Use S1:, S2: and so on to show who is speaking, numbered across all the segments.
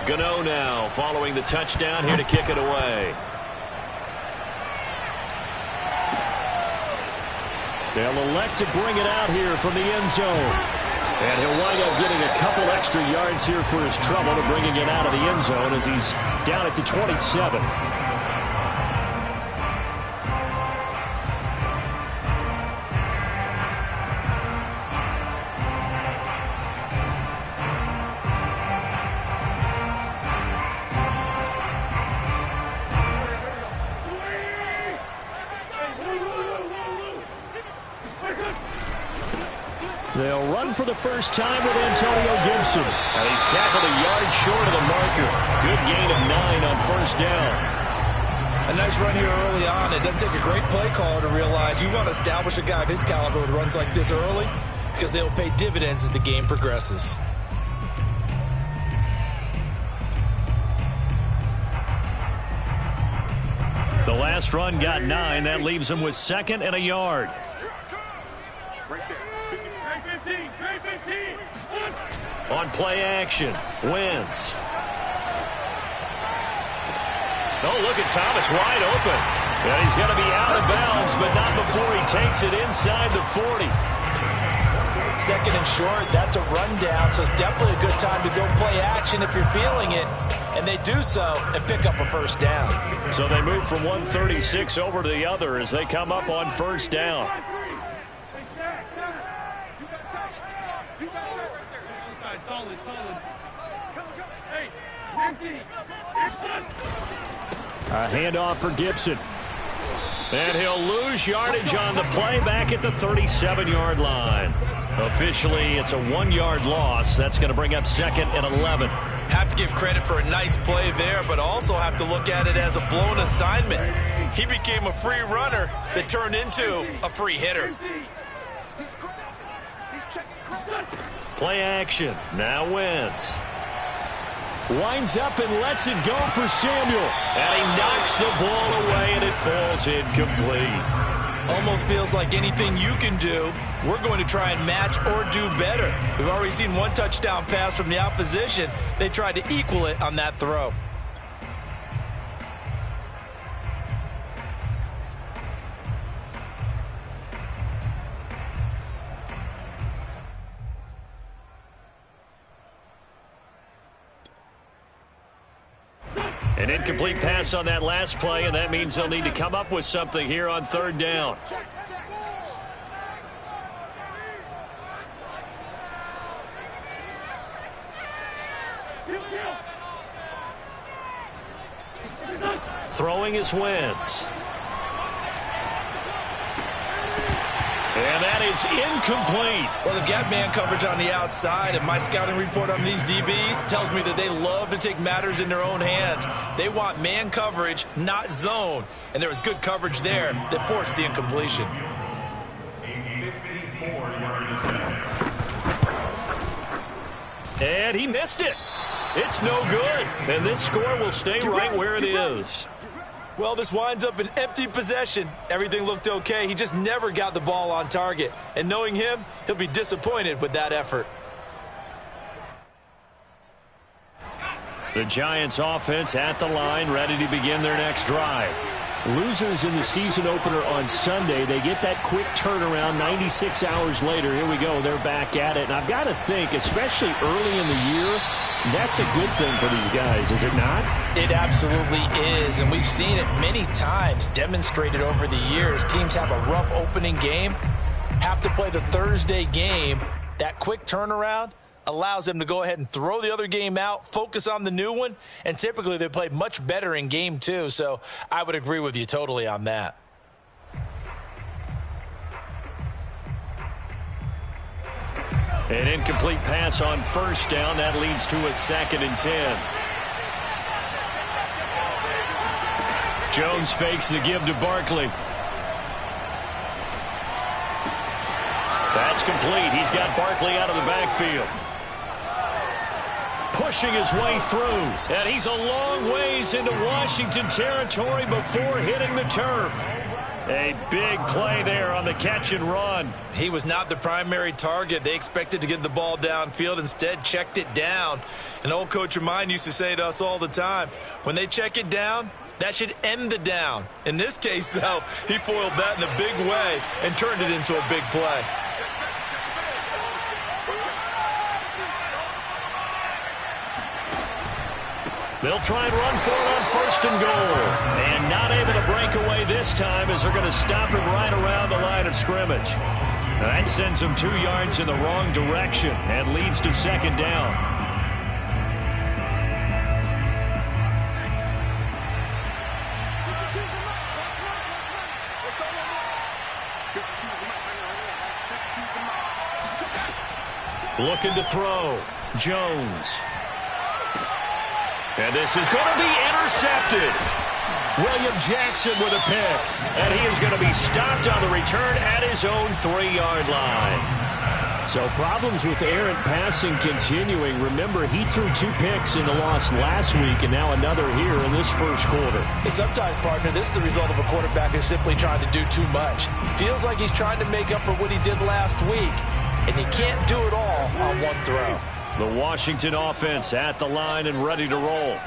S1: Gano now following the touchdown here to kick it away. They'll elect to bring it out here from the end zone. And he'll wind up getting a couple extra yards here for his trouble to bringing it out of the end zone as he's down at the 27. They'll run for the first time with Antonio Gibson. And he's tackled a yard short of the marker. Good gain of 9 on first down.
S2: A nice run here early on. It doesn't take a great play caller to realize you want to establish a guy of his caliber with runs like this early because they'll pay dividends as the game progresses.
S1: The last run got 9. That leaves him with 2nd and a yard. On play action, Wentz. Oh, look at Thomas wide open. And he's going to be out of bounds, but not before he takes it inside the 40.
S2: 2nd and short, that's a rundown, so it's definitely a good time to go play action if you're feeling it. And they do so and pick up a first down.
S1: So they move from 136 over to the other as they come up on first down. A handoff for Gibson. And he'll lose yardage on the play back at the 37-yard line. Officially, it's a 1-yard loss. That's going to bring up 2nd and 11.
S2: Have to give credit for a nice play there, but also have to look at it as a blown assignment. He became a free runner that turned into a free hitter.
S1: Play action. Now Wentz. Winds up and lets it go for Samuel. And he knocks the ball away, and it falls incomplete.
S2: Almost feels like anything you can do, we're going to try and match or do better. We've already seen one touchdown pass from the opposition. They tried to equal it on that throw.
S1: An incomplete pass on that last play, and that means they'll need to come up with something here on 3rd down. Throwing is Wentz. And that is incomplete.
S2: Well, they've got man coverage on the outside, and my scouting report on these DBs tells me that they love to take matters in their own hands. They want man coverage, not zone. And there was good coverage there that forced the incompletion.
S1: And he missed it. It's no good. And this score will stay right where it is.
S2: Well, this winds up an empty possession. Everything looked okay. He just never got the ball on target. And knowing him, he'll be disappointed with that effort.
S1: The Giants offense at the line, ready to begin their next drive. Losers in the season opener on Sunday. They get that quick turnaround 96 hours later. Here we go. They're back at it. And I've got to think, especially early in the year, that's a good thing for these guys, is it not?
S2: It absolutely is, and we've seen it many times demonstrated over the years. Teams have a rough opening game, have to play the Thursday game. That quick turnaround allows them to go ahead and throw the other game out, focus on the new one, and typically they play much better in game 2, so I would agree with you totally on that.
S1: An incomplete pass on first down. That leads to a 2nd and 10. Jones fakes the give to Barkley. That's complete. He's got Barkley out of the backfield. Pushing his way through. And he's a long ways into Washington territory before hitting the turf. A big play there on the catch and run.
S2: He was not the primary target. They expected to get the ball downfield. Instead, checked it down. An old coach of mine used to say to us all the time, when they check it down, that should end the down. In this case, though, he foiled that in a big way and turned it into a big play.
S1: They'll try and run for it on 1st and goal. And not able to break away this time as they're going to stop him right around the line of scrimmage. That sends him 2 yards in the wrong direction and leads to 2nd down. Looking to throw. Jones. And this is going to be intercepted. William Jackson with a pick. And he is going to be stopped on the return at his own 3-yard line. So problems with errant passing continuing. Remember, he threw 2 picks in the loss last week and now another here in this first quarter.
S2: Sometimes, partner, this is the result of a quarterback who's simply trying to do too much. Feels like he's trying to make up for what he did last week, and he can't do it all on one throw.
S1: The Washington offense at the line and ready to roll.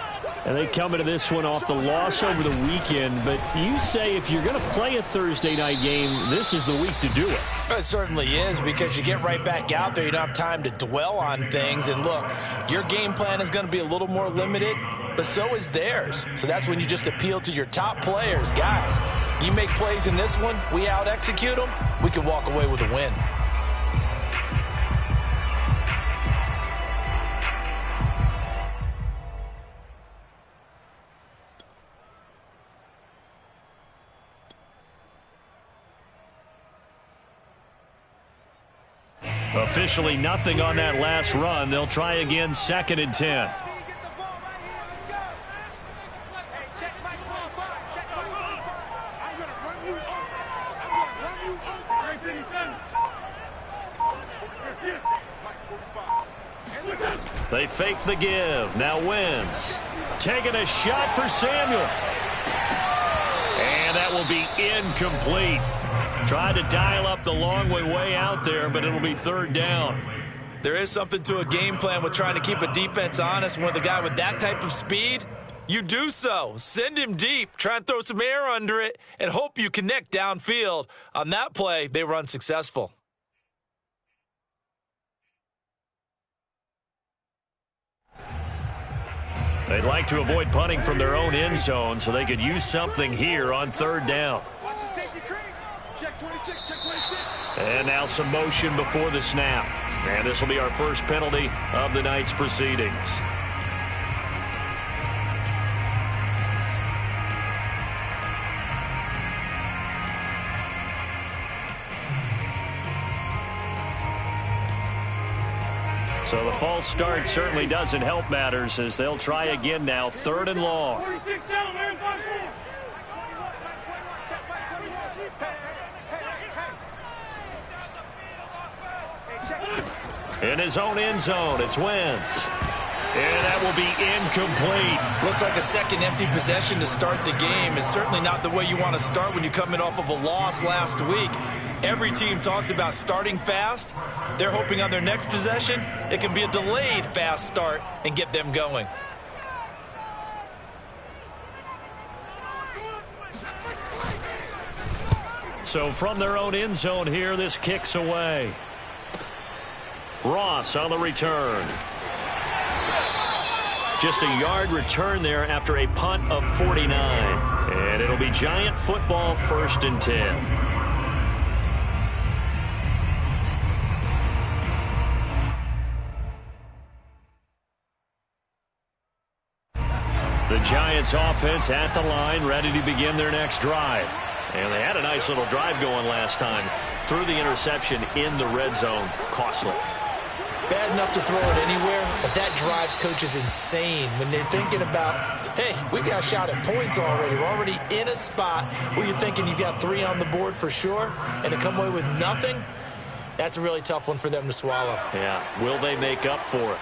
S1: And they come into this one off the loss over the weekend. But you say if you're going to play a Thursday night game, this is the week to do it.
S2: It certainly is, because you get right back out there. You don't have time to dwell on things. And look, your game plan is going to be a little more limited, but so is theirs. So that's when you just appeal to your top players. Guys, you make plays in this one, we out-execute them, we can walk away with a win.
S1: Officially nothing on that last run. They'll try again, 2nd and 10. They fake the give. Now Wentz taking a shot for Samuel. And that will be incomplete. Tried to dial up the long way out there, but it'll be 3rd down.
S2: There is something to a game plan with trying to keep a defense honest. When with a guy with that type of speed, you do so. Send him deep, try and throw some air under it, and hope you connect downfield. On that play, they were unsuccessful.
S1: They'd like to avoid punting from their own end zone so they could use something here on 3rd down. And now some motion before the snap. And this will be our first penalty of the night's proceedings. So the false start certainly doesn't help matters as they'll try again now, 3rd and long. In his own end zone, it's Wentz. And that will be incomplete.
S2: Looks like a second empty possession to start the game, and certainly not the way you want to start when you're coming off of a loss last week. Every team talks about starting fast. They're hoping on their next possession, it can be a delayed fast start and get them going.
S1: So from their own end zone here, this kicks away. Ross on the return. Just a yard return there after a punt of 49. And it'll be Giant football, 1st and 10. The Giants offense at the line, ready to begin their next drive. And they had a nice little drive going last time. Threw the interception in the red zone. Costly.
S2: Bad enough to throw it anywhere, but that drives coaches insane when they're thinking about, hey, we got a shot at points already. We're already in a spot where you're thinking you got 3 on the board for sure, and to come away with nothing, that's a really tough one for them to swallow.
S1: Yeah, will they make up for it?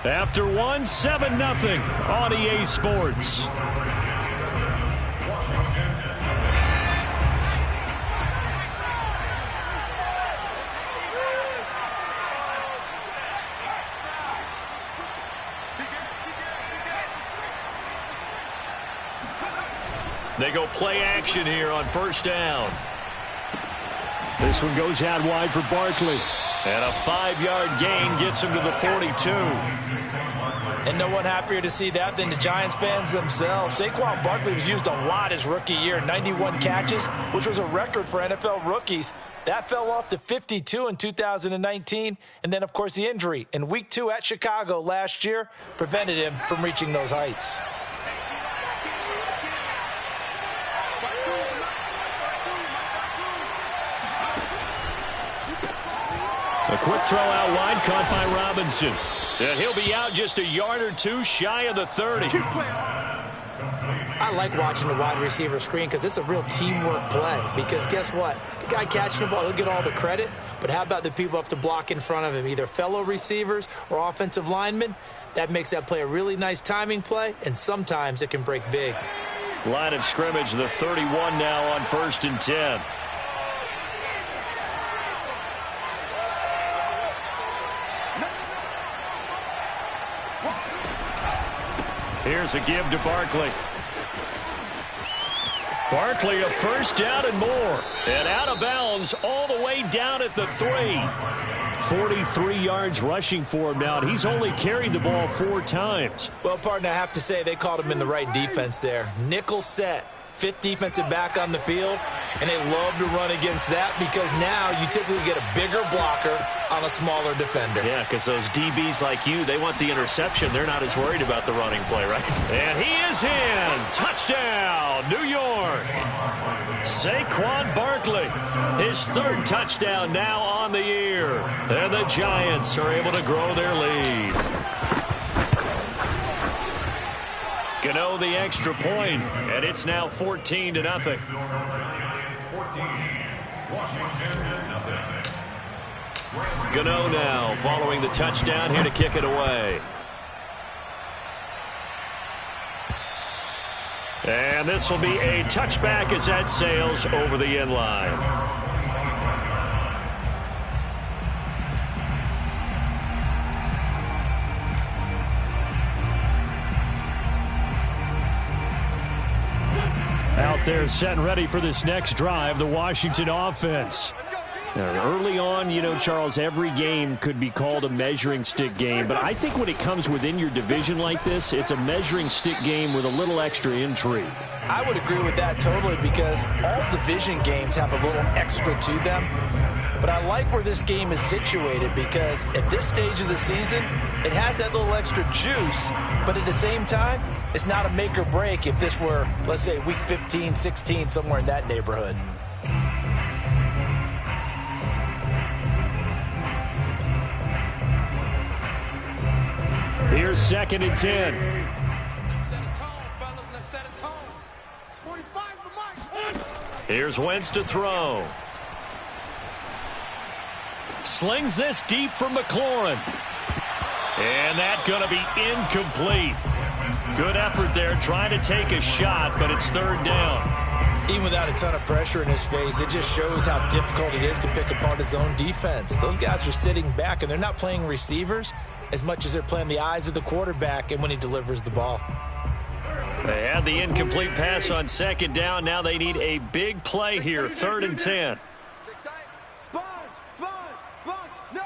S1: After one, 7-0 on EA Sports. They go play action here on first down. This one goes out wide for Barkley. And a 5-yard gain gets him to the 42.
S2: And no one happier to see that than the Giants fans themselves. Saquon Barkley was used a lot his rookie year, 91 catches, which was a record for NFL rookies. That fell off to 52 in 2019. And then, of course, the injury in Week 2 at Chicago last year prevented him from reaching those heights.
S1: A quick throw out wide, caught by Robinson. And he'll be out just a yard or two shy of the 30.
S2: I like watching the wide receiver screen because it's a real teamwork play. Because guess what? The guy catching the ball, he'll get all the credit. But how about the people up to block in front of him, either fellow receivers or offensive linemen? That makes that play a really nice timing play, and sometimes it can break big.
S1: Line of scrimmage, the 31 now on 1st and 10. Here's a give to Barkley. Barkley a first down and more. And out of bounds all the way down at the 3. 43 yards rushing for him now. He's only carried the ball 4 times.
S2: Well, partner, I have to say they called him in the right defense there. Nickel set. 5th defensive back on the field, and they love to run against that because now you typically get a bigger blocker on a smaller defender.
S3: Yeah, because those DBs like you, they want the interception. They're not as worried about the running play, right?
S1: And he is in. Touchdown, New York. Saquon Barkley, his 3rd touchdown now on the year. And the Giants are able to grow their lead. Gano the extra point, and it's now 14-0. Gano now following the touchdown here to kick it away. And this will be a touchback as that sails over the end line. Out there set and ready for this next drive, the Washington offense. Now, early on, you know, Charles, every game could be called a measuring stick game. But I think when it comes within your division like this, it's a measuring stick game with a little extra intrigue.
S2: I would agree with that totally because all division games have a little extra to them. But I like where this game is situated because at this stage of the season, it has that little extra juice. But at the same time, it's not a make or break if this were, let's say, week 15, 16, somewhere in that neighborhood.
S1: Here's 2nd and 10. Here's Wentz to throw. Slings this deep from McLaurin. And that's going to be incomplete. Good effort there trying to take a shot, but it's 3rd down.
S2: Even without a ton of pressure in his face, it just shows how difficult it is to pick apart his own defense. Those guys are sitting back, and they're not playing receivers as much as they're playing the eyes of the quarterback and when he delivers the ball.
S1: They had the incomplete pass on 2nd down. Now they need a big play here, 3rd and 10.
S4: No.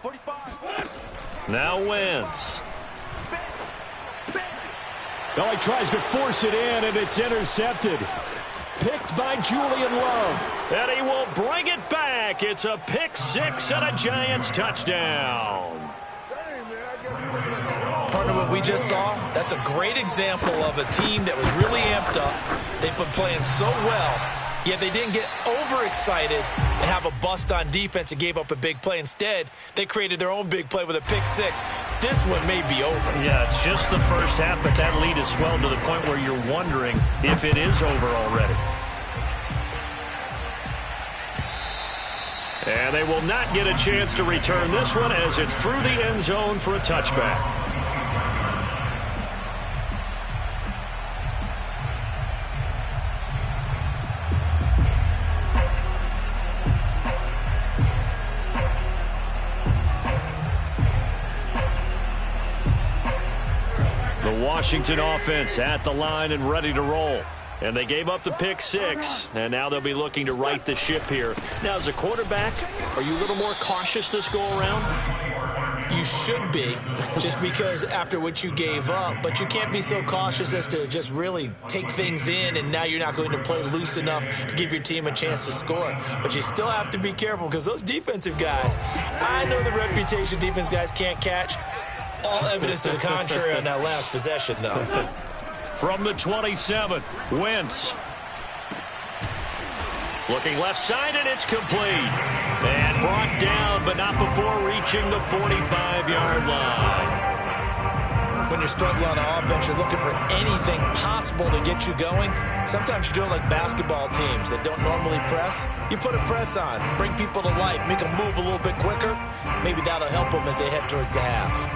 S4: 45.
S1: Now Wentz. Oh, he tries to force it in, and it's intercepted. Picked by Julian Love. And he will bring it back. It's a pick 6 and a Giants touchdown.
S2: Partner, what we just saw, that's a great example of a team that was really amped up. They've been playing so well, yet they didn't get overexcited and have a bust on defense and gave up a big play. Instead, they created their own big play with a pick 6. This one may be over.
S1: Yeah, it's just the first half, but that lead has swelled to the point where you're wondering if it is over already. And they will not get a chance to return this one as it's through the end zone for a touchback. The Washington offense at the line and ready to roll. And they gave up the pick six, and now they'll be looking to right the ship here. Now, as a quarterback, are you a little more cautious this go-around?
S2: You should be, just because after what you gave up. But you can't be so cautious as to just really take things in, and now you're not going to play loose enough to give your team a chance to score. But you still have to be careful because those defensive guys, I know the reputation defense guys can't catch. All evidence to the contrary on that last possession, though.
S1: From the 27, Wentz. Looking left side, and it's complete. And brought down, but not before reaching the 45-yard line.
S2: When you're struggling on offense, you're looking for anything possible to get you going. Sometimes you do it like basketball teams that don't normally press. You put a press on, bring people to life, make them move a little bit quicker. Maybe that'll help them as they head towards the half.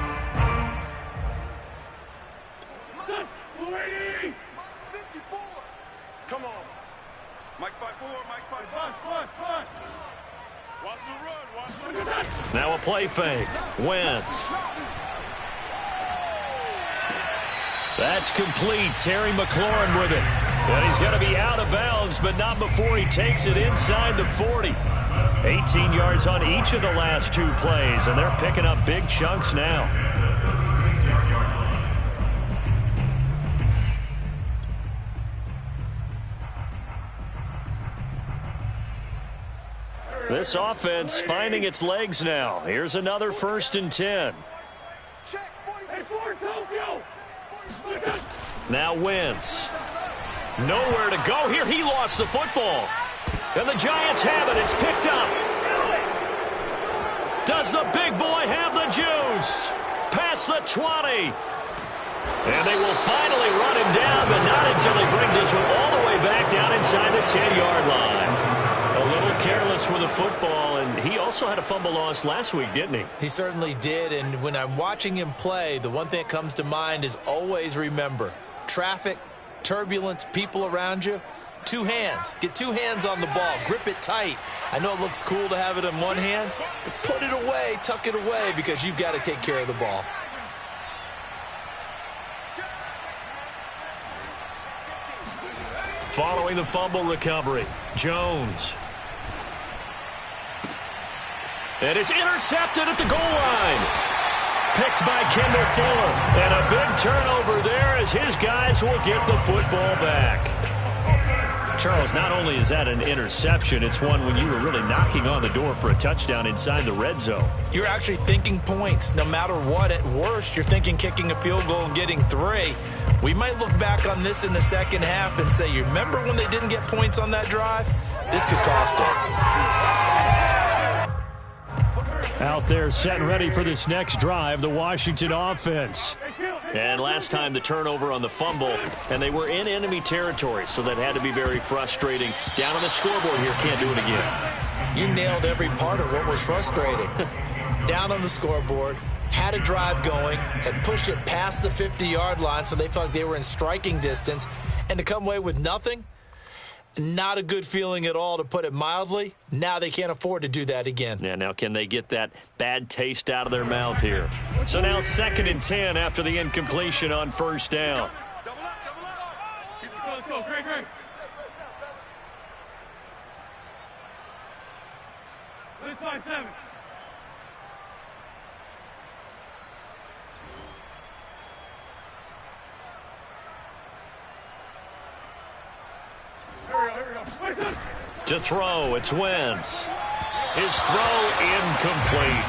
S4: Come on. Mike 5-4, Mike 5-4. Watch the run, watch the run.
S1: Now a play fake. Wentz. That's complete. Terry McLaurin with it. And he's going to be out of bounds, but not before he takes it inside the 40. 18 yards on each of the last two plays, and they're picking up big chunks now. This offense finding its legs now. Here's another 1st and 10. Now Wentz. Nowhere to go here. He lost the football. And the Giants have it. It's picked up. Does the big boy have the juice? Past the 20. And they will finally run him down, but not until he brings this one all the way back down inside the 10-yard line. A little careless with the football, and he also had a fumble loss last week, didn't he?
S2: He certainly did, and when I'm watching him play, the one thing that comes to mind is always remember, traffic, turbulence, people around you, two hands. Get two hands on the ball. Grip it tight. I know it looks cool to have it in one hand, but put it away, tuck it away, because you've got to take care of the ball.
S1: Following the fumble recovery, Jones. And it's intercepted at the goal line. Picked by Kendall Fuller. And a big turnover there as his guys will get the football back. Charles, not only is that an interception, it's one when you were really knocking on the door for a touchdown inside the red zone.
S2: You're actually thinking points. No matter what, at worst, you're thinking kicking a field goal and getting 3. We might look back on this in the second half and say, you remember when they didn't get points on that drive? This could cost them.
S1: Out there set and ready for this next drive, the Washington offense. And last time the turnover on the fumble, and they were in enemy territory, so that had to be very frustrating. Down on the scoreboard here, can't do it again.
S2: You nailed every part of what was frustrating. Down on the scoreboard, had a drive going, had pushed it past the 50-yard line, so they felt like they were in striking distance, and to come away with nothing, not a good feeling at all, to put it mildly. Now they can't afford to do that again.
S1: Yeah, now can they get that bad taste out of their mouth here? So now 2nd and 10 after the incompletion on 1st down.
S4: Double up, double up. Let's go, Greg. Let's 5-7.
S1: To throw, it's Wentz. His throw incomplete.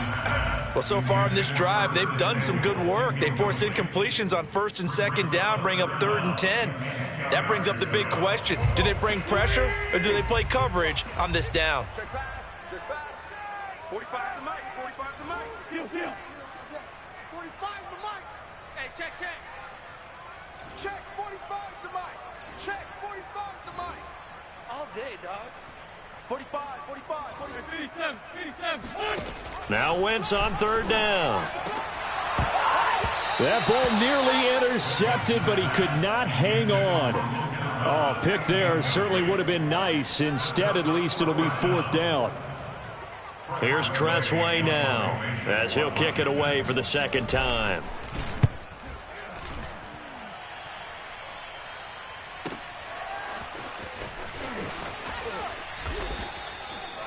S2: Well, so far in this drive, they've done some good work. They force incompletions on 1st and 2nd down, bring up 3rd and 10. That brings up the big question. Do they bring pressure, or do they play coverage on this down?
S4: Check pass. 45 to Mike. 45 to Mike. Deal. 45 to Mike. Hey, check. Check 45 to Mike. Check 45 to Mike. All day, dog. 45.
S1: Now Wentz on third down. That ball nearly intercepted, but he could not hang on. Oh, pick there certainly would have been nice. Instead, at least it'll be fourth down. Here's Tressway now, as he'll kick it away for the second time.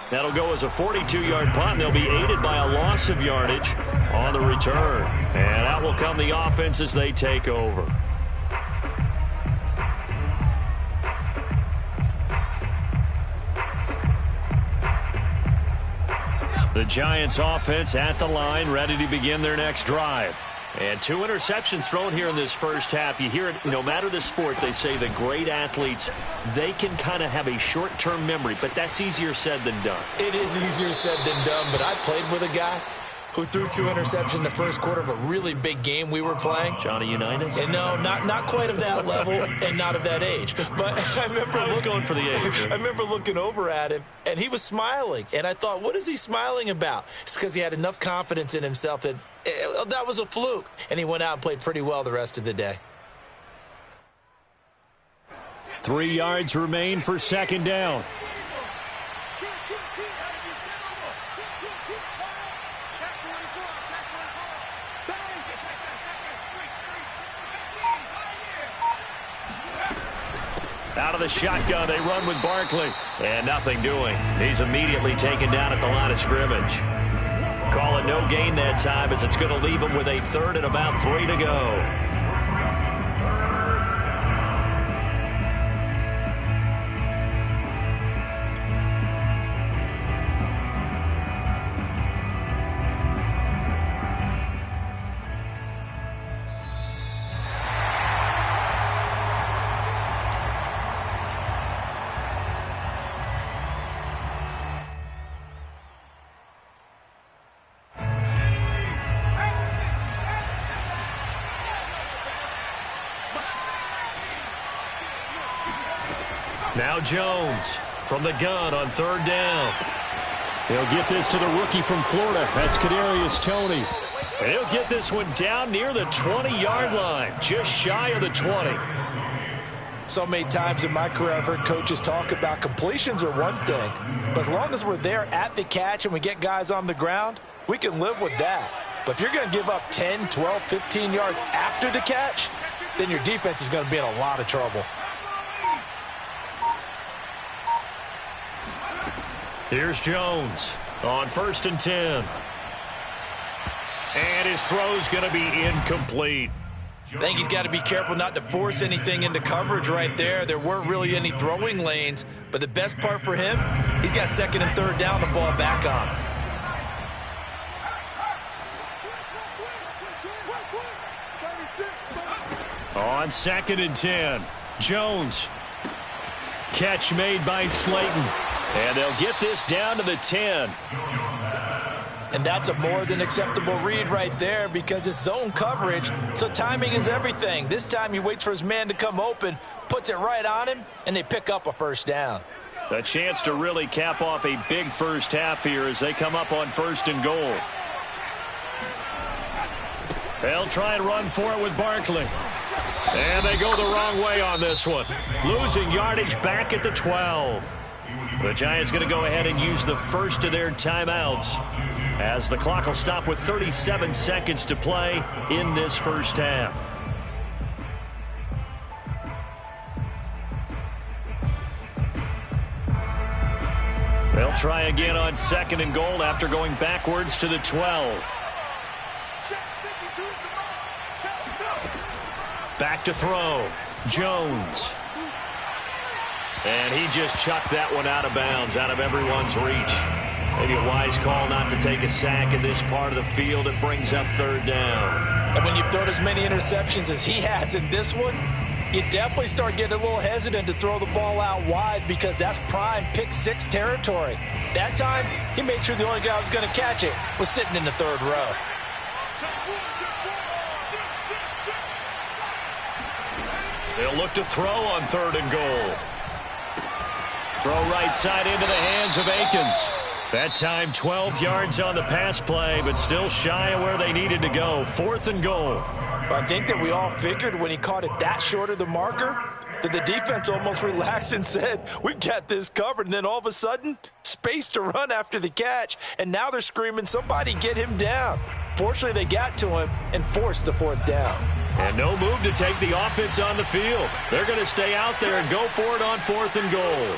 S1: That'll go as a 42-yard punt. They'll be aided by a loss of yardage on the return. And out will come the offense as they take over. The Giants offense at the line, ready to begin their next drive. And 2 interceptions thrown here in this first half. You hear it, no matter the sport, they say the great athletes, they can kind of have a short-term memory, but that's easier said than done.
S2: It is easier said than done, but I played with a guy who threw 2 interceptions in the first quarter of a really big game we were playing.
S3: Johnny Unitas?
S2: And no, not quite of that level and not of that age. But I was
S3: going for the age.
S2: I remember looking over at him, and he was smiling. And I thought, what is he smiling about? It's because he had enough confidence in himself that that was a fluke. And he went out and played pretty well the rest of the day.
S1: 3 yards remain for second down. Out of the shotgun, they run with Barkley. And nothing doing. He's immediately taken down at the line of scrimmage. Call it no gain that time, as it's going to leave him with a third and about 3 to go. Now Jones from the gun on third down. He'll get this to the rookie from Florida. That's Kadarius Toney. And he'll get this one down near the 20-yard line, just shy of the 20.
S2: So many times in my career, I've heard coaches talk about completions are one thing, but as long as we're there at the catch and we get guys on the ground, we can live with that. But if you're going to give up 10, 12, 15 yards after the catch, then your defense is going to be in a lot of trouble.
S1: Here's Jones on 1st and 10. And his throw's going to be incomplete.
S2: I think he's got to be careful not to force anything into coverage right there. There weren't really any throwing lanes, but the best part for him, he's got 2nd and 3rd down to fall back on.
S1: On 2nd and 10, Jones. Catch made by Slayton. And they'll get this down to the 10.
S2: And that's a more than acceptable read right there because it's zone coverage, so timing is everything. This time he waits for his man to come open, puts it right on him, and they pick up a first down.
S1: A chance to really cap off a big first half here as they come up on 1st and goal. They'll try and run for it with Barkley. And they go the wrong way on this one. Losing yardage back at the 12. The Giants going to go ahead and use the first of their timeouts as the clock will stop with 37 seconds to play in this first half. They'll try again on 2nd and goal after going backwards to the 12. Back to throw. Jones. And he just chucked that one out of bounds, out of everyone's reach. Maybe a wise call not to take a sack in this part of the field. It brings up 3rd down.
S2: And when you've thrown as many interceptions as he has in this one, you definitely start getting a little hesitant to throw the ball out wide because that's prime pick 6 territory. That time, he made sure the only guy who was going to catch it was sitting in the 3rd row.
S1: They'll look to throw on 3rd and goal. Throw right side into the hands of Akins. That time 12 yards on the pass play, but still shy of where they needed to go. 4th and goal.
S2: I think that we all figured when he caught it that short of the marker that the defense almost relaxed and said, we've got this covered. And then all of a sudden, space to run after the catch. And now they're screaming, somebody get him down. Fortunately, they got to him and forced the 4th down.
S1: And no move to take the offense on the field. They're going to stay out there and go for it on 4th and goal.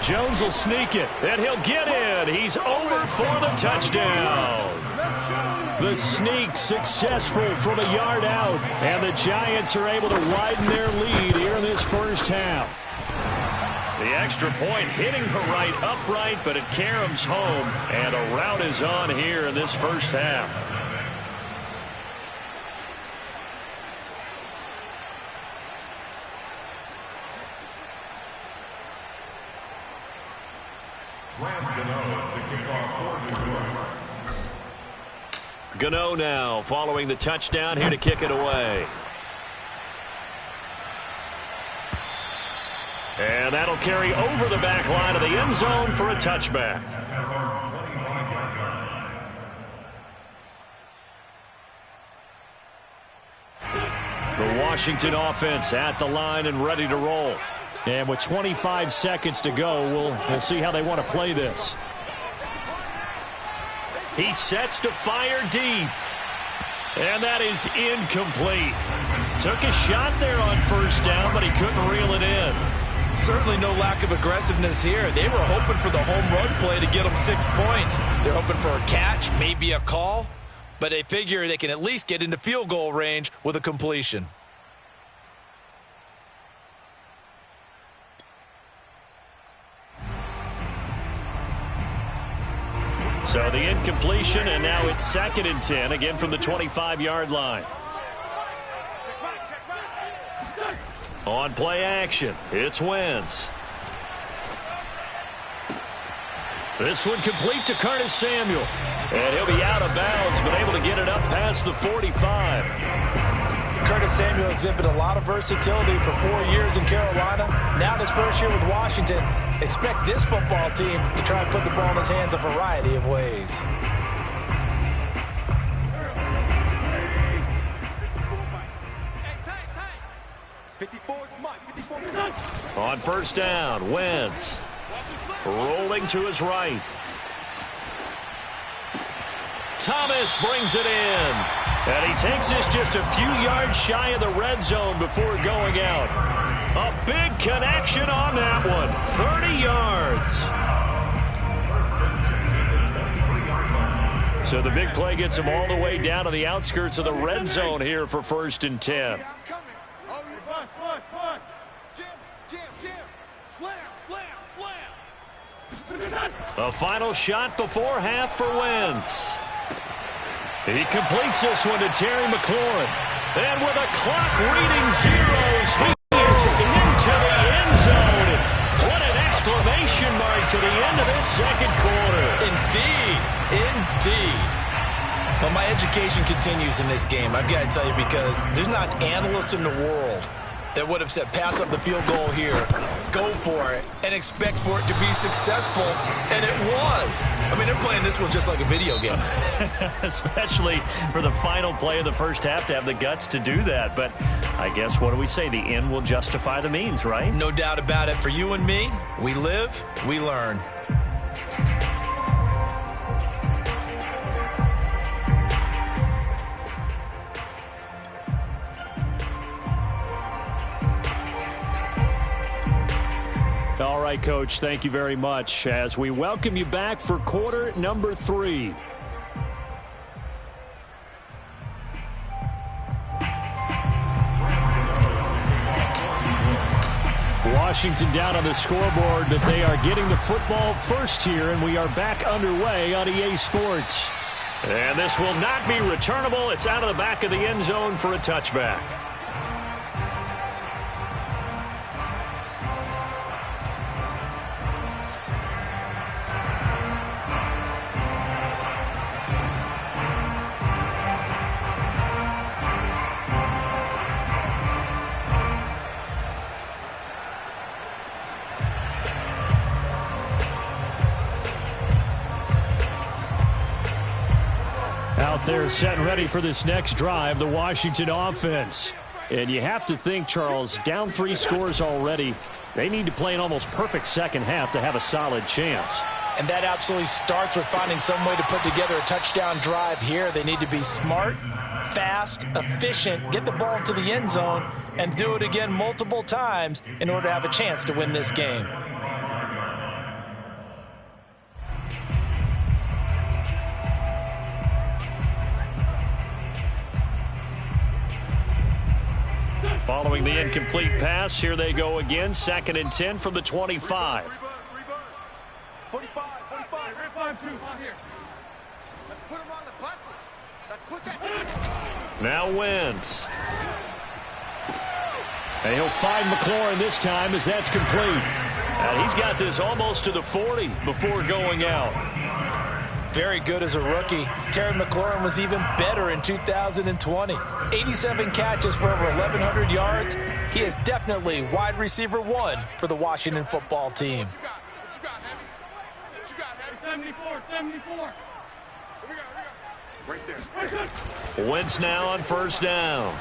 S1: Jones will sneak it, and he'll get in. He's over for the touchdown. The sneak successful from a yard out, and the Giants are able to widen their lead here in this first half. The extra point hitting the right upright, but it caroms home, and a rout is on here in this first half. Gano now following the touchdown here to kick it away. And that'll carry over the back line of the end zone for a touchback. The Washington offense at the line and ready to roll. And with 25 seconds to go, we'll see how they want to play this. He sets to fire deep. And that is incomplete. Took a shot there on first down, but he couldn't reel it in.
S2: Certainly no lack of aggressiveness here. They were hoping for the home run play to get them 6 points. They're hoping for a catch, maybe a call, but they figure they can at least get into field goal range with a completion.
S1: So the incompletion, and now it's 2nd and 10, again from the 25-yard line. On play action, it's Wentz. This one complete to Curtis Samuel. And he'll be out of bounds, but able to get it up past the 45.
S2: Curtis Samuel exhibited a lot of versatility for 4 years in Carolina. Now in his first year with Washington, expect this football team to try and put the ball in his hands a variety of ways.
S1: On first down, Wentz rolling to his right. Thomas brings it in. And he takes this just a few yards shy of the red zone before going out. A big connection on that one. 30 yards. So the big play gets him all the way down to the outskirts of the red zone here for 1st and 10. A final shot before half for Wentz. He completes this one to Terry McLaurin. And with a clock reading zeros, he is into the end zone. What an exclamation mark to the end of this second quarter.
S2: Indeed. Indeed. Well, my education continues in this game, I've got to tell you, because there's not an analyst in the world that would have said pass up the field goal here, go for it, and expect for it to be successful, and it was. I mean, they're playing this one just like a video game.
S1: Especially for the final play of the first half to have the guts to do that. But I guess, what do we say? The end will justify the means, right?
S2: No doubt about it. For you and me, we live, we learn.
S1: All right, Coach, thank you very much as we welcome you back for quarter number 3. Washington down on the scoreboard, but they are getting the football first here, and we are back underway on EA Sports. And this will not be returnable. It's out of the back of the end zone for a touchback. Out there set and ready for this next drive, the Washington offense. And you have to think, Charles, down 3 scores already. They need to play an almost perfect second half to have a solid chance.
S2: And that absolutely starts with finding some way to put together a touchdown drive here. They need to be smart, fast, efficient, get the ball into the end zone, and do it again multiple times in order to have a chance to win this game.
S1: Following the incomplete pass, here they go again. 2nd and 10 from the 25.
S4: 45. Here. Let's put them on the buses. Let's put that.
S1: Now Wentz. And he'll find McLaurin this time as that's complete. And he's got this almost to the 40 before going out.
S2: Very good as a rookie. Terry McLaurin was even better in 2020. 87 catches for over 1,100 yards. He is definitely wide receiver 1 for the Washington football team.
S4: What you got, Heavy? 74. We got. Right there.
S1: Wentz now on 1st down.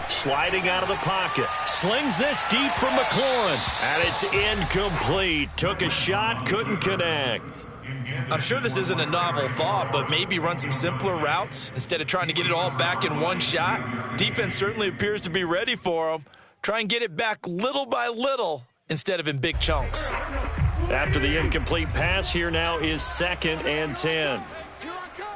S1: Sliding out of the pocket. Slings this deep from McLaurin. And it's incomplete. Took a shot, couldn't connect.
S5: I'm sure this isn't a novel thought, but maybe run some simpler routes instead of trying to get it all back in one shot. Defense certainly appears to be ready for them. Try and get it back little by little instead of in big chunks.
S1: After the incomplete pass, here now is 2nd and 10.
S4: Here I come.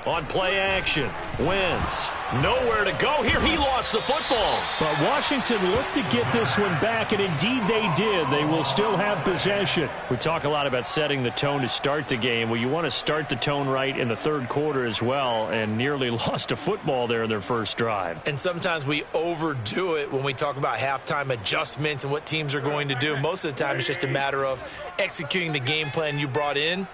S1: On play action, Wentz. Nowhere to go here. He lost the football. But Washington looked to get this one back, and indeed they did. They will still have possession. We talk a lot about setting the tone to start the game. Well, you want to start the tone right in the 3rd quarter as well, and nearly lost a football there in their first drive.
S5: And sometimes we overdo it when we talk about halftime adjustments and what teams are going to do. Most of the time it's just a matter of executing the game plan you brought in.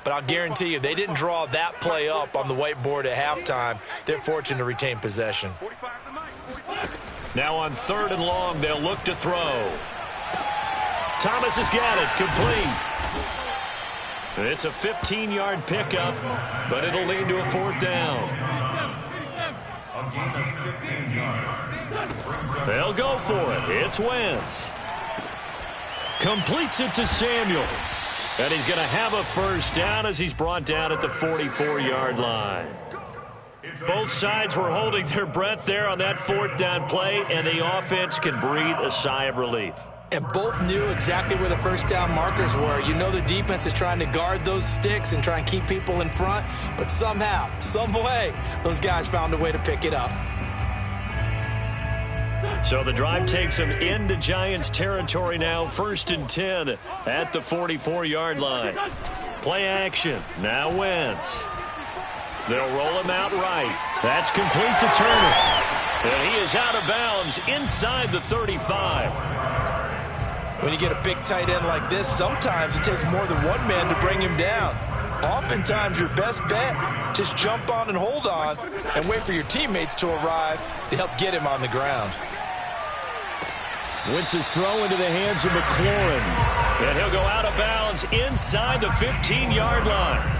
S5: But I'll guarantee you, they didn't draw that play up on the whiteboard at halftime. They're fortunate to retain possession.
S1: Now on 3rd and long, they'll look to throw. Thomas has got it, complete. It's a 15-yard pickup, but it'll lead to a 4th down. They'll go for it. It's Wentz. Completes it to Samuel. And he's going to have a 1st down as he's brought down at the 44-yard line. Both sides were holding their breath there on that 4th down play, and the offense can breathe a sigh of relief.
S2: And both knew exactly where the 1st down markers were. You know the defense is trying to guard those sticks and try and keep people in front, but somehow, some way, those guys found a way to pick it up.
S1: So the drive takes them into Giants territory now. 1st and 10 at the 44-yard line. Play action. Now Wentz. They'll roll him out right. That's complete to Turner. And he is out of bounds inside the 35.
S2: When you get a big tight end like this, sometimes it takes more than one man to bring him down. Oftentimes, your best bet, just jump on and hold on and wait for your teammates to arrive to help get him on the ground.
S1: Wentz's throw into the hands of McLaurin. And he'll go out of bounds inside the 15-yard line.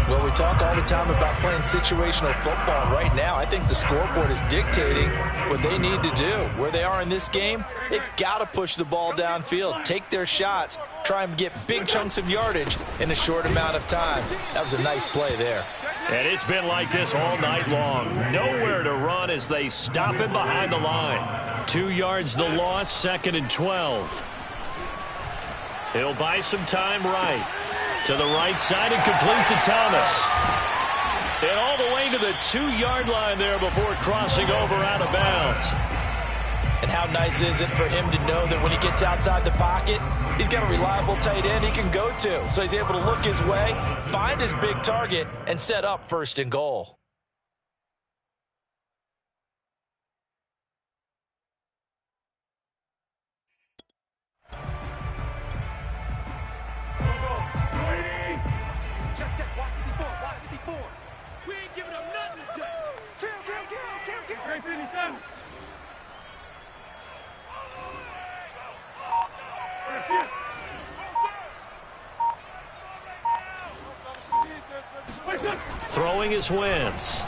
S2: Well, we talk all the time about playing situational football. Right now, I think the scoreboard is dictating what they need to do. Where they are in this game, they've got to push the ball downfield, take their shots, try and get big chunks of yardage in a short amount of time. That was a nice play there.
S1: And it's been like this all night long. Nowhere to run as they stop him behind the line. 2 yards the loss, 2nd and 12. He'll buy some time right. To the right side and complete to Thomas. And all the way to the 2-yard line there before crossing over out of bounds.
S2: And how nice is it for him to know that when he gets outside the pocket, he's got a reliable tight end he can go to. So he's able to look his way, find his big target, and set up 1st and goal.
S1: Throwing is Wentz.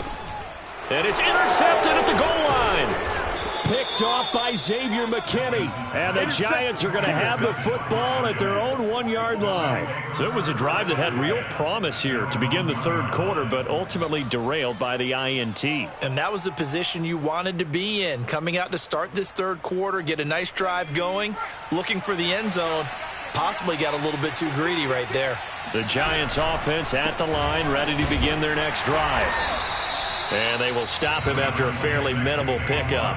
S1: And it's intercepted at the goal line. Picked off by Xavier McKinney. And the Giants are going to have the football at their own 1-yard line. So it was a drive that had real promise here to begin the third quarter, but ultimately derailed by the INT.
S5: And that was the position you wanted to be in. Coming out to start this third quarter, get a nice drive going, looking for the end zone. Possibly got a little bit too greedy right there.
S1: The Giants offense at the line, ready to begin their next drive. And they will stop him after a fairly minimal pickup.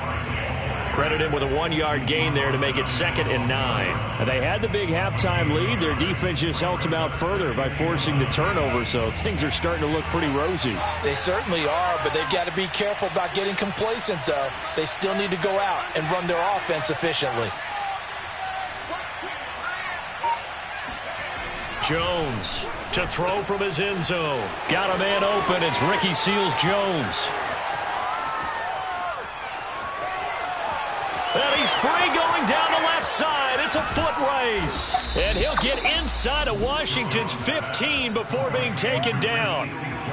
S1: Credit him with a 1-yard gain there to make it 2nd and 9. And they had the big halftime lead. Their defense just helped them out further by forcing the turnover, so things are starting to look pretty rosy.
S2: They certainly are, but they've got to be careful about getting complacent, though. They still need to go out and run their offense efficiently.
S1: Jones to throw from his end zone. Got a man open. It's Ricky Seals-Jones. And he's free going down the left side. It's a foot race. And he'll get inside of Washington's 15 before being taken down.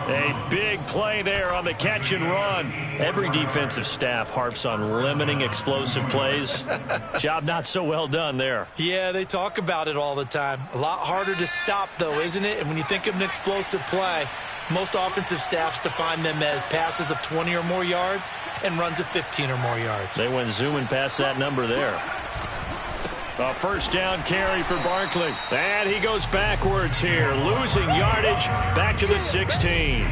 S1: A big play there on the catch and run. Every defensive staff harps on limiting explosive plays. Job not so well done there.
S5: Yeah, they talk about it all the time. A lot harder to stop, though, isn't it? And when you think of an explosive play, most offensive staffs define them as passes of 20 or more yards and runs of 15 or more yards.
S1: They went zooming past that number there. A first down carry for Barkley. And he goes backwards here, losing yardage back to the 16.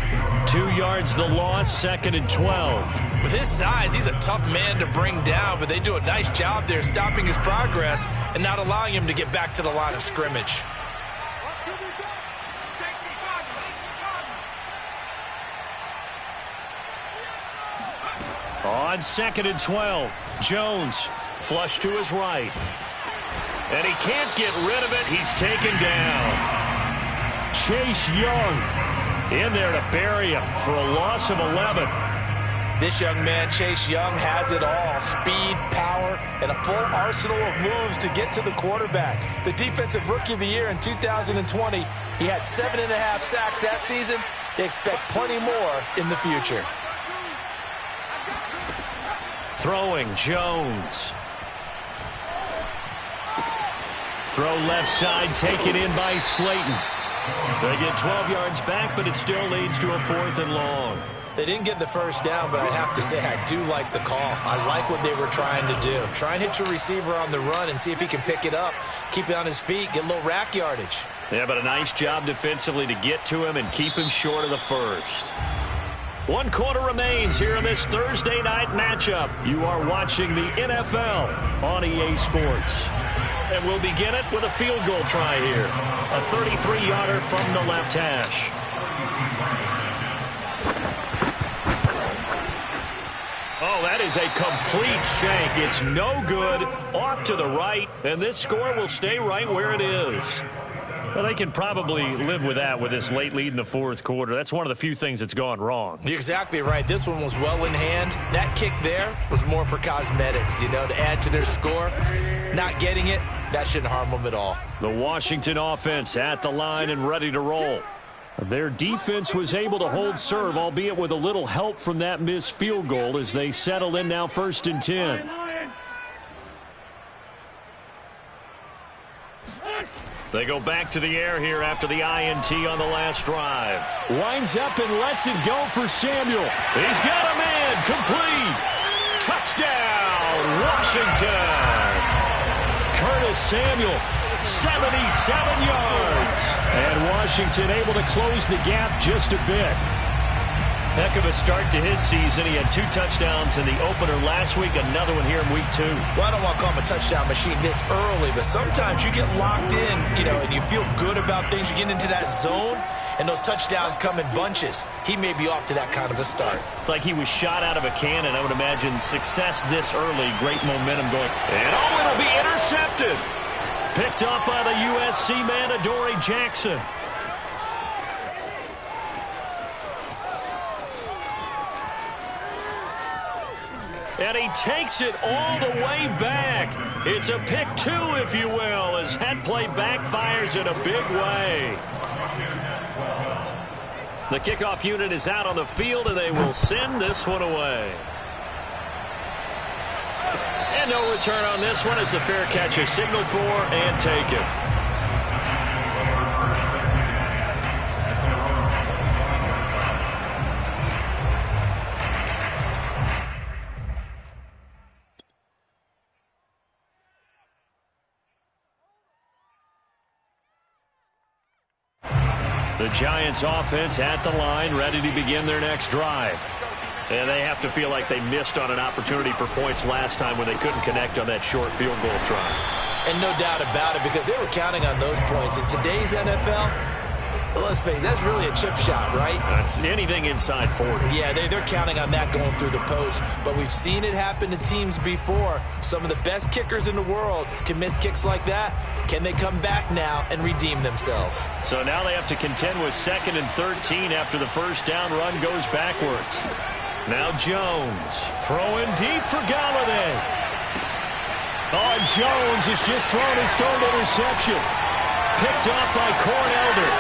S1: 2 yards the loss, 2nd and 12.
S5: With his size, he's a tough man to bring down, but they do a nice job there stopping his progress and not allowing him to get back to the line of scrimmage.
S1: On 2nd and 12, Jones flush to his right. And he can't get rid of it. He's taken down. Chase Young in there to bury him for a loss of 11.
S2: This young man, Chase Young, has it all. Speed, power, and a full arsenal of moves to get to the quarterback. The Defensive Rookie of the Year in 2020, he had 7.5 sacks that season. They expect plenty more in the future.
S1: Throwing, Jones. Throw left side, taken in by Slayton. They get 12 yards back, but it still leads to a 4th and long.
S5: They didn't get the first down, but I have to say I do like the call. I like what they were trying to do. Try and hit your receiver on the run and see if he can pick it up, keep it on his feet, get a little rack yardage.
S1: Yeah, but a nice job defensively to get to him and keep him short of the first. 1 quarter remains here in this Thursday night matchup. You are watching the NFL on EA Sports. And we'll begin it with a field goal try here. A 33-yarder from the left hash. Oh, that is a complete shank. It's no good. Off to the right, and this score will stay right where it is. Well, they can probably live with that with this late lead in the 4th quarter. That's one of the few things that's gone wrong.
S5: You're exactly right. This one was well in hand. That kick there was more for cosmetics, you know, to add to their score. Not getting it, that shouldn't harm them at all.
S1: The Washington offense at the line and ready to roll. Their defense was able to hold serve, albeit with a little help from that missed field goal as they settle in now 1st and 10. They go back to the air here after the INT on the last drive. Winds up and lets it go for Samuel. He's got a man. Complete. Touchdown, Washington. Curtis Samuel, 77 yards. And Washington able to close the gap just a bit. Heck of a start to his season. He had 2 touchdowns in the opener last week, another one here in week 2.
S5: Well, I don't want to call him a touchdown machine this early, but sometimes you get locked in, you know, and you feel good about things. You get into that zone, and those touchdowns come in bunches. He may be off to that kind of a start.
S1: It's like he was shot out of a cannon. I would imagine success this early, great momentum going. And oh, it'll be intercepted. Picked up by the USC man, Adoree Jackson. And he takes it all the way back. It's a pick 2, if you will, as that play backfires in a big way. The kickoff unit is out on the field, and they will send this one away. And no return on this one as the fair catch is signaled for and taken. The Giants offense at the line, ready to begin their next drive. And they have to feel like they missed on an opportunity for points last time when they couldn't connect on that short field goal try.
S5: And no doubt about it, because they were counting on those points. In today's NFL, let's face it, that's really a chip shot, right?
S1: That's anything inside 40.
S5: Yeah, they're counting on that going through the post. But we've seen it happen to teams before. Some of the best kickers in the world can miss kicks like that. Can they come back now and redeem themselves?
S1: So now they have to contend with 2nd and 13 after the first down run goes backwards. Now Jones throwing deep for Galladay. Oh, Jones has just thrown his 3rd interception. Picked off by Corn Elder.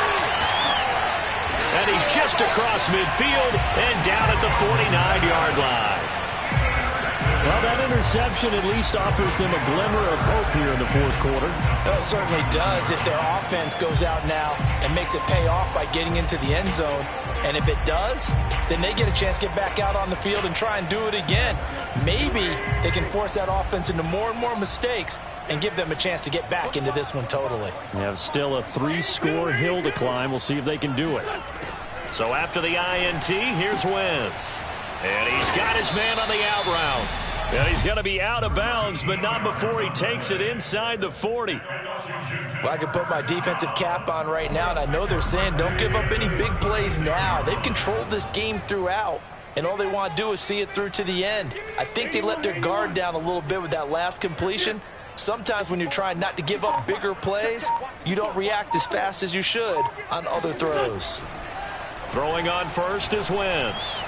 S1: And he's just across midfield and down at the 49-yard line. Well, that interception at least offers them a glimmer of hope here in the 4th quarter.
S5: Well, it certainly does if their offense goes out now and makes it pay off by getting into the end zone. And if it does, then they get a chance to get back out on the field and try and do it again. Maybe they can force that offense into more and more mistakes and give them a chance to get back into this one totally.
S1: They have still a 3-score hill to climb. We'll see if they can do it. So after the INT, here's Wentz. And he's got his man on the out route. And he's going to be out of bounds, but not before he takes it inside the 40.
S5: Well, I can put my defensive cap on right now, and I know they're saying don't give up any big plays now. They've controlled this game throughout, and all they want to do is see it through to the end. I think they let their guard down a little bit with that last completion. Sometimes when you're trying not to give up bigger plays, you don't react as fast as you should on other throws.
S1: Throwing on first is Wentz.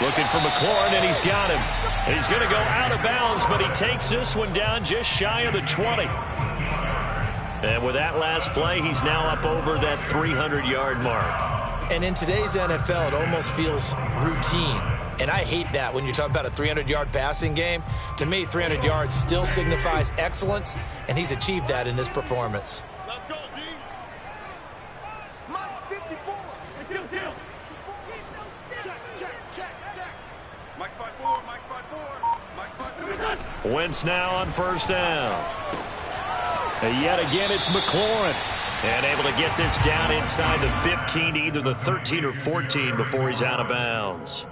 S1: Looking for McLaurin, and he's got him. He's going to go out of bounds, but he takes this one down just shy of the 20. And with that last play, he's now up over that 300-yard mark.
S5: And in today's NFL, it almost feels routine. And I hate that when you talk about a 300-yard passing game. To me, 300 yards still signifies excellence, and he's achieved that in this performance.
S4: Let's go, D. Mike 54. Check. Mike 54, Mike 54, Mike 54.
S1: Wentz now on first down. And yet again, it's McLaurin. And able to get this down inside the 15, either the 13 or 14 before he's out of bounds.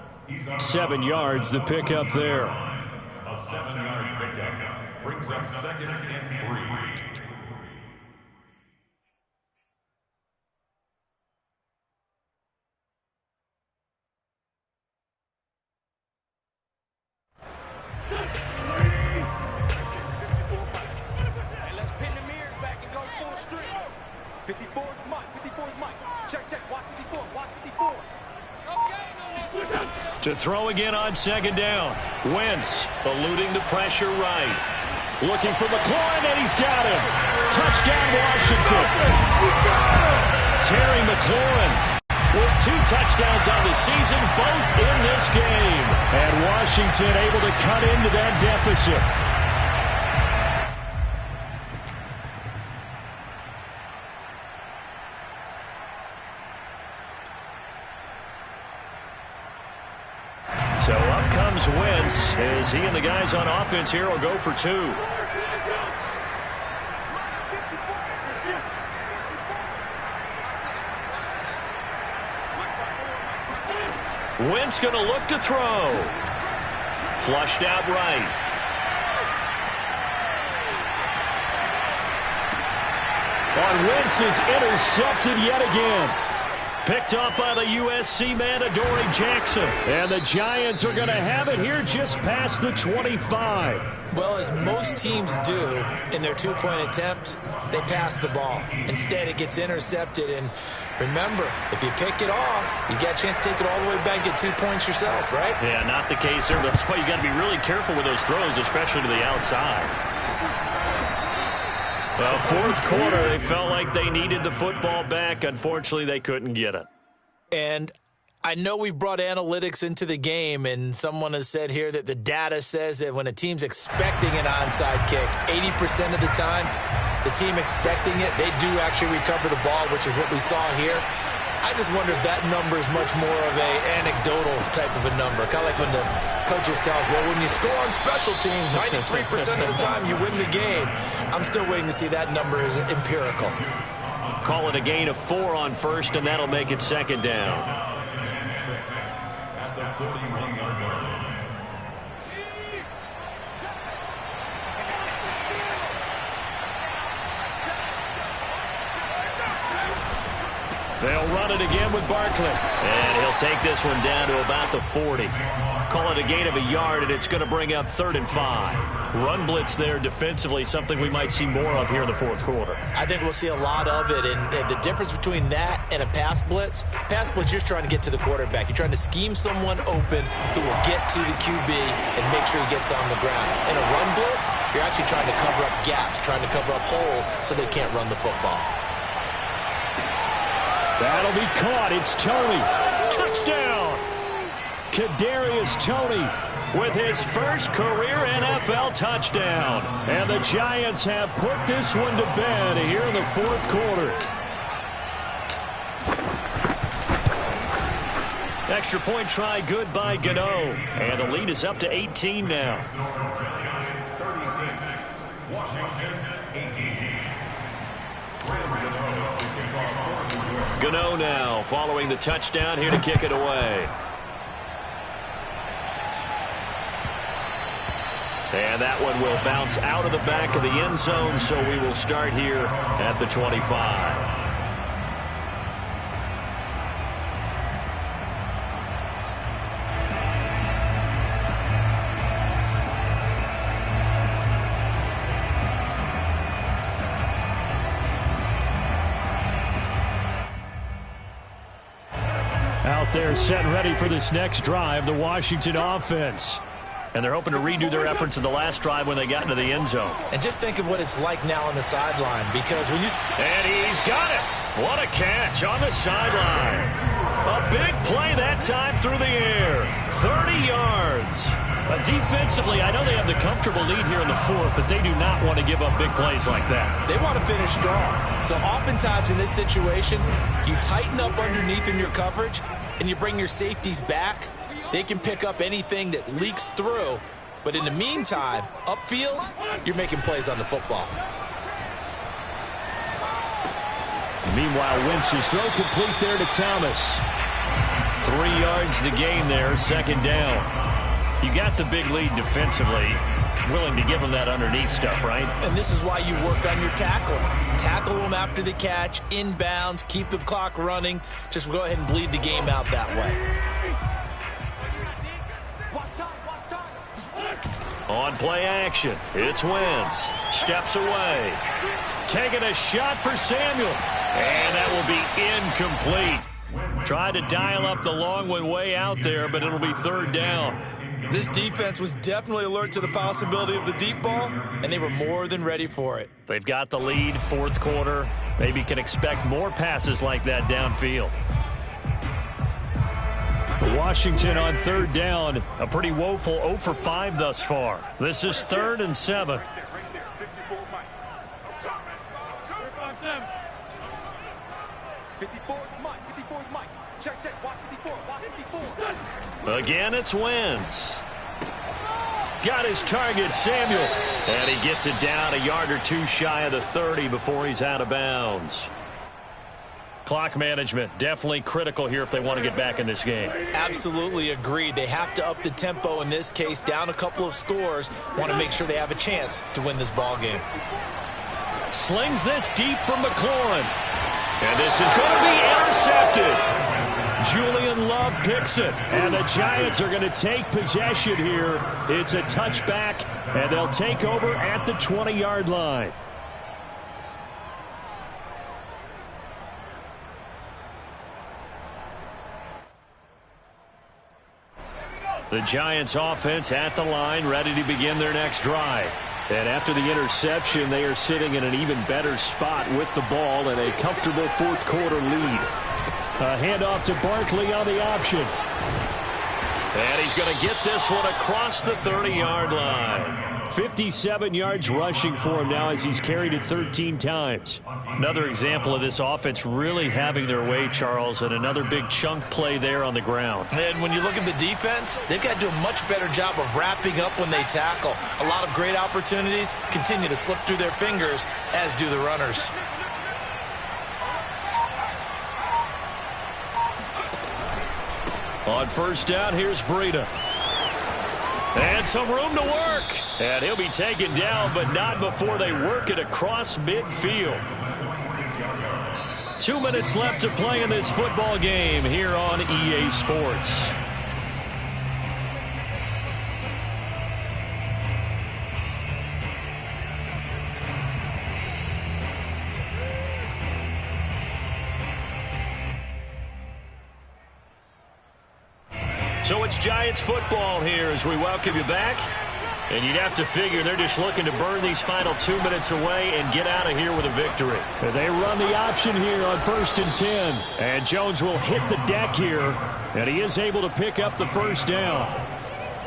S1: 7 yards, the pickup there.
S6: A 7-yard pickup brings up 2nd and 3.
S1: To throw again on 2nd down. Wentz eluding the pressure right. Looking for McLaurin, and he's got him. Touchdown, Washington. Terry McLaurin with 2 touchdowns on the season, both in this game. And Washington able to cut into that deficit. So up comes Wentz as he and the guys on offense here will go for 2. Wentz going to look to throw. Flushed out right. On Wentz is intercepted yet again. Picked off by the USC man, Adoree Jackson. And the Giants are going to have it here just past the 25.
S5: Well, as most teams do in their 2-point attempt, they pass the ball. Instead, it gets intercepted. And remember, if you pick it off, you get a chance to take it all the way back, get 2 points yourself, right?
S1: Yeah, not the case here. That's why you got to be really careful with those throws, especially to the outside. Well, 4th quarter, they felt like they needed the football back. Unfortunately, they couldn't get it.
S5: And I know we've brought analytics into the game, and someone has said here that the data says that when a team's expecting an onside kick, 80% of the time, the team expecting it, they do actually recover the ball, which is what we saw here. I just wonder if that number is much more of an anecdotal type of a number. Kind of like when the coaches tell us, well, when you score on special teams, 93% of the time you win the game. I'm still waiting to see that number is empirical.
S1: Call it a gain of 4 on first, and that'll make it second down.
S6: At the 41-yard line.
S1: They'll run it again with Barkley. And he'll take this one down to about the 40. Call it a gain of a yard, and it's going to bring up 3rd and 5. Run blitz there defensively, something we might see more of here in the fourth quarter.
S5: I think we'll see a lot of it, and the difference between that and a pass blitz, you're just trying to get to the quarterback. You're trying to scheme someone open who will get to the QB and make sure he gets on the ground. In a run blitz, you're actually trying to cover up gaps, trying to cover up holes so they can't run the football.
S1: That'll be caught. It's Toney. Touchdown! Kadarius Toney with his first career NFL touchdown. And the Giants have put this one to bed here in the fourth quarter. Extra point try good by Gano. And the lead is up to 18 now.
S6: 36, Washington 18.
S1: Gano now following the touchdown here to kick it away. And that one will bounce out of the back of the end zone, so we will start here at the 25. Out there set and ready for this next drive, the Washington offense. And they're hoping to redo their efforts in the last drive when they got into the end zone.
S5: And just think of what it's like now on the sideline, because when you...
S1: And he's got it. What a catch on the sideline. A big play that time through the air. 30 yards. Defensively, I know they have the comfortable lead here in the fourth, but they do not want to give up big plays like that.
S5: They want to finish strong. So oftentimes in this situation, you tighten up underneath in your coverage, and you bring your safeties back. They can pick up anything that leaks through. But in the meantime, upfield, you're making plays on the football.
S1: Meanwhile, Wentz's throw complete there to Thomas. 3 yards the gain there, second down. You got the big lead defensively. Willing to give them that underneath stuff, right?
S5: And this is why you work on your tackling. Tackle them after the catch, inbounds, keep the clock running. Just go ahead and bleed the game out that way.
S1: On play action, it's Wentz. Steps away. Taking a shot for Samuel. And that will be incomplete. Tried to dial up the long one way out there, but it'll be third down.
S5: This defense was definitely alert to the possibility of the deep ball, and they were more than ready for it.
S1: They've got the lead, fourth quarter. Maybe can expect more passes like that downfield. Washington on third down, a pretty woeful 0 for 5 thus far. This is 3rd and 7. Again, it's Wentz. Got his target, Samuel. And he gets it down a yard or two shy of the 30 before he's out of bounds. Clock management, definitely critical here if they want to get back in this game.
S5: Absolutely agreed. They have to up the tempo in this case, down a couple of scores. Want to make sure they have a chance to win this ball game.
S1: Slings this deep from McLaurin. And this is going to be intercepted. Julian Love picks it. And the Giants are going to take possession here. It's a touchback, and they'll take over at the 20-yard line. The Giants offense at the line, ready to begin their next drive. And after the interception, they are sitting in an even better spot with the ball and a comfortable fourth quarter lead. A handoff to Barkley on the option.
S3: And he's going to get this one across the 30-yard line.
S1: 57 yards rushing for him now as he's carried it 13 times.
S3: Another example of this offense really having their way, Charles, and another big chunk play there on the ground.
S5: And when you look at the defense, they've got to do a much better job of wrapping up when they tackle. A lot of great opportunities continue to slip through their fingers, as do the runners.
S1: On first down, here's Breida.
S3: And some room to work. And he'll be taken down, but not before they work it across midfield.
S1: 2 minutes left to play in this football game here on EA Sports.
S3: So it's Giants football here as we welcome you back. And you'd have to figure they're just looking to burn these final 2 minutes away and get out of here with a victory.
S1: They run the option here on 1st and 10. And Jones will hit the deck here. And he is able to pick up the first down.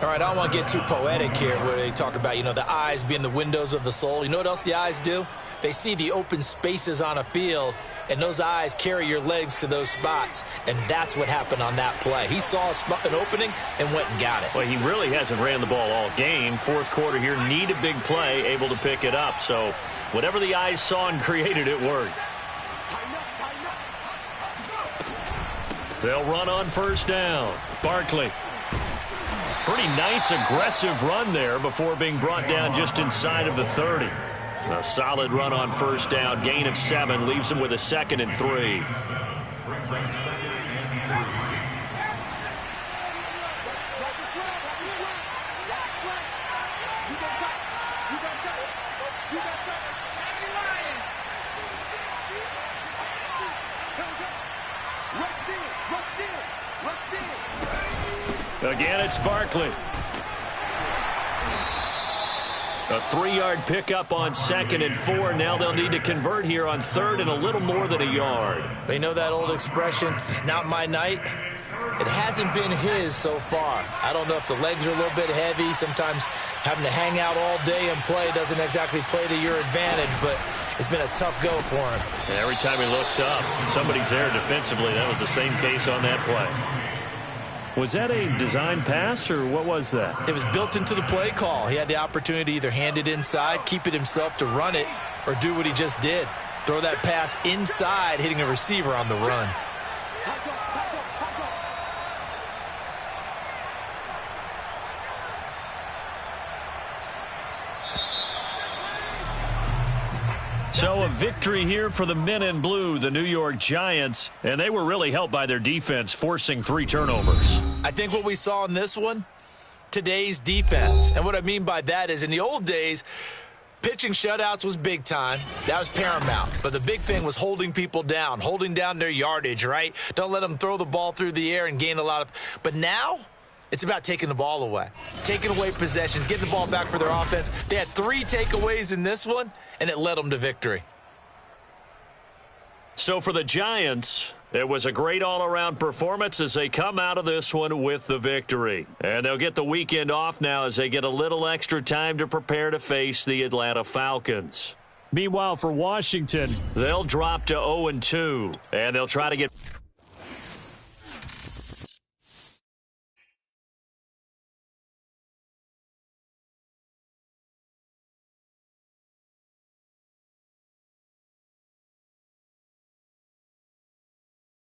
S5: All right, I don't want to get too poetic here where they talk about, the eyes being the windows of the soul. You know what else the eyes do? They see the open spaces on a field, and those eyes carry your legs to those spots. And that's what happened on that play. He saw an opening and went and got it.
S3: Well, he really hasn't ran the ball all game. Fourth quarter here, need a big play, able to pick it up. So whatever the eyes saw and created, it worked.
S1: They'll run on first down. Barkley.
S3: Pretty nice, aggressive run there before being brought down just inside of the 30. A solid run on first down. Gain of 7 leaves him with a 2nd and 3.
S6: Brings up 2nd and
S1: 3. Again, it's Barkley.
S3: A 3-yard pickup on 2nd and 4. Now they'll need to convert here on 3rd and a little more than a yard.
S5: You know that old expression, it's not my night? It hasn't been his so far. I don't know if the legs are a little bit heavy. Sometimes having to hang out all day and play doesn't exactly play to your advantage, but it's been a tough go for him.
S3: And every time he looks up, somebody's there defensively. That was the same case on that play.
S1: Was that a design pass, or what was that?
S5: It was built into the play call. He had the opportunity to either hand it inside, keep it himself to run it, or do what he just did. Throw that pass inside, hitting a receiver on the run.
S1: So a victory here for the men in blue, the New York Giants, and they were really helped by their defense, forcing 3 turnovers.
S5: I think what we saw in this one, today's defense. And what I mean by that is in the old days, pitching shutouts was big time. That was paramount. But the big thing was holding people down, holding down their yardage, right? Don't let them throw the ball through the air and gain a lot of. But now it's about taking the ball away, taking away possessions, getting the ball back for their offense. They had 3 takeaways in this one, and it led them to victory.
S3: So for the Giants, it was a great all-around performance as they come out of this one with the victory. And they'll get the weekend off now as they get a little extra time to prepare to face the Atlanta Falcons.
S1: Meanwhile, for Washington,
S3: they'll drop to 0-2, and they'll try to get